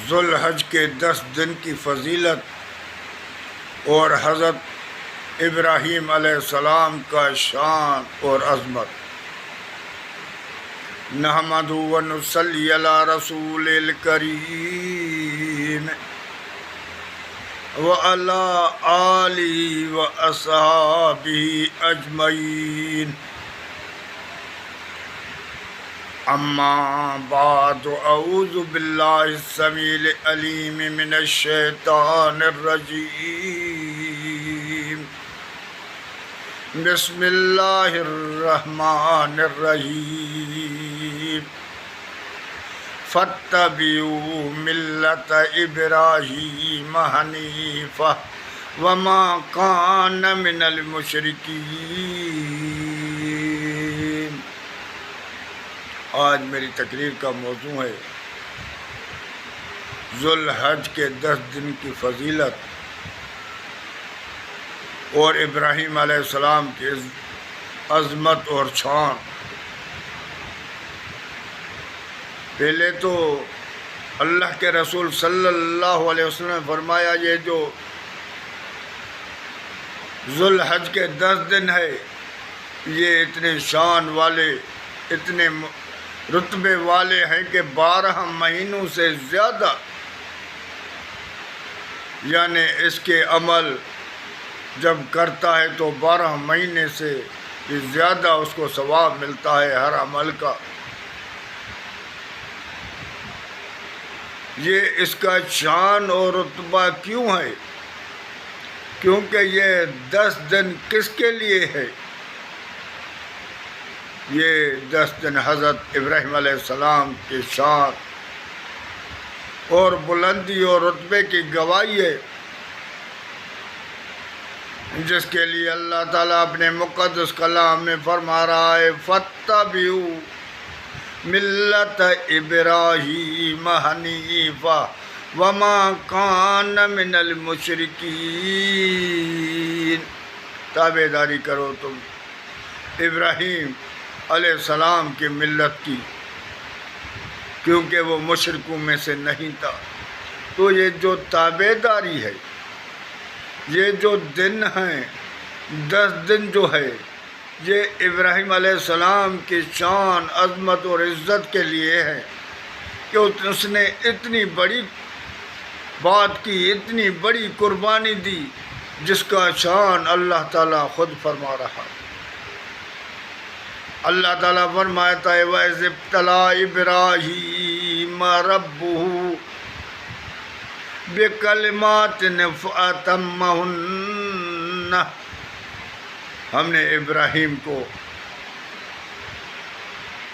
ذوالحج کے 10 دن کی فضیلت اور حضرت ابراہیم علیہ السلام کا شان اور عظمت۔ نحمدہ و نصلی علی رسول الکریم وعلی آلہ و اصحابہ اجمعین، اما بعد، اعوذ باللہ السمیع العلیم من الشیطان الرجیم، بسم اللہ الرحمن الرحیم، فاتبعوا ملۃ ابراہیم حنیفا وما کان من المشرکین۔ آج میری تقریر کا موضوع ہے ذوالحج کے 10 دن کی فضیلت اور ابراہیم علیہ السلام کی عظمت اور شان۔ پہلے تو اللہ کے رسول صلی اللہ علیہ وسلم نے فرمایا یہ جو ذوالحج کے 10 دن ہے یہ اتنے شان والے، اتنے رتبے والے ہیں کہ 12 مہینوں سے زیادہ، یعنی اس کے عمل جب کرتا ہے تو 12 مہینے سے بھی زیادہ اس کو ثواب ملتا ہے ہر عمل کا۔ یہ اس کا شان اور رتبہ کیوں ہے؟ کیونکہ یہ 10 دن کس کے لیے ہے؟ یہ 10 دن حضرت ابراہیم علیہ السلام کی شان اور بلندی اور رتبے کی گواہی ہے، جس کے لیے اللہ تعالیٰ اپنے مقدس کلام میں فرما رہا ہے فاتبعوا ملۃ ابراہیم حنیفا وما کان من المشرکین۔ تابع داری کرو تم ابراہیم علیہ السلام کی ملت کی، کیونکہ وہ مشرکوں میں سے نہیں تھا۔ تو یہ جو تابع داری ہے، یہ جو دن ہیں 10 دن جو ہے، یہ ابراہیم علیہ السلام کی شان، عظمت اور عزت کے لیے ہے کہ اس نے اتنی بڑی بات کی، اتنی بڑی قربانی دی، جس کا شان اللہ تعالیٰ خود فرما رہا۔ اللہ تعالیٰ فرماتا ہے وَإِذِ ابْتَلَىٰ إِبْرَاهِيمَ رَبُّهُ بِكَلِمَاتٍ فَأَتَمَّهُنَّ۔ ہم نے ابراہیم کو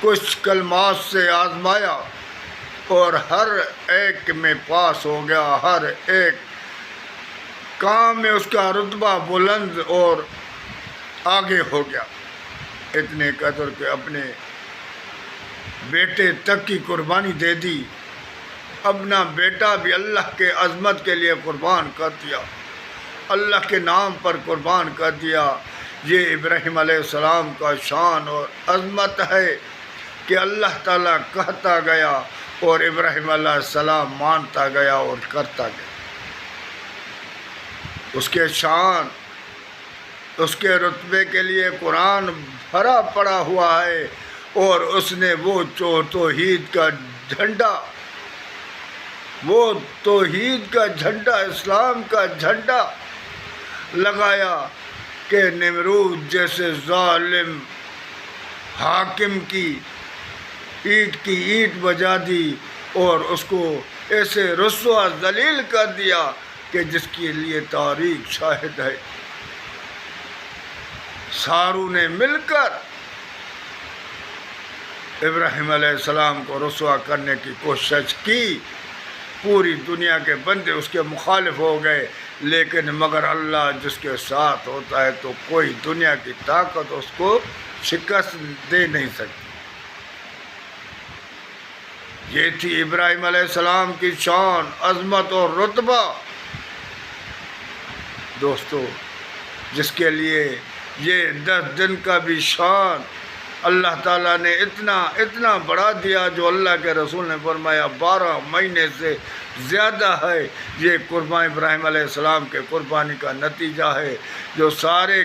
کچھ کلمات سے آزمایا اور ہر ایک میں پاس ہو گیا، ہر ایک کام میں اس کا رتبہ بلند اور آگے ہو گیا، اتنے قدر کہ اپنے بیٹے تک کی قربانی دے دی۔ اپنا بیٹا بھی اللہ کے عظمت کے لیے قربان کر دیا، اللہ کے نام پر قربان کر دیا۔ یہ ابراہیم علیہ السلام کا شان اور عظمت ہے کہ اللہ تعالیٰ کہتا گیا اور ابراہیم علیہ السلام مانتا گیا اور کرتا گیا۔ اس کے شان، اس کے رتبے کے لیے قرآن بھرا پڑا ہوا ہے، اور اس نے وہ توحید کا جھنڈا، وہ توحید کا جھنڈا، اسلام کا جھنڈا لگایا کہ نمرود جیسے ظالم حاکم کی اینٹ بجا دی اور اس کو ایسے رسوا ذلیل کر دیا کہ جس کے لیے تاریخ شاہد ہے۔ ساروں نے مل کر ابراہیم علیہ السلام کو رسوا کرنے کی کوشش کی، پوری دنیا کے بندے اس کے مخالف ہو گئے، لیکن مگر اللہ جس کے ساتھ ہوتا ہے تو کوئی دنیا کی طاقت اس کو شکست دے نہیں سکتی۔ یہ تھی ابراہیم علیہ السلام کی شان، عظمت اور رتبہ دوستو، جس کے لیے یہ 10 دن کا بھی شان اللہ تعالیٰ نے اتنا بڑھا دیا، جو اللہ کے رسول نے فرمایا 12 مہینے سے زیادہ ہے۔ یہ قربان ابراہیم علیہ السلام کے قربانی کا نتیجہ ہے، جو سارے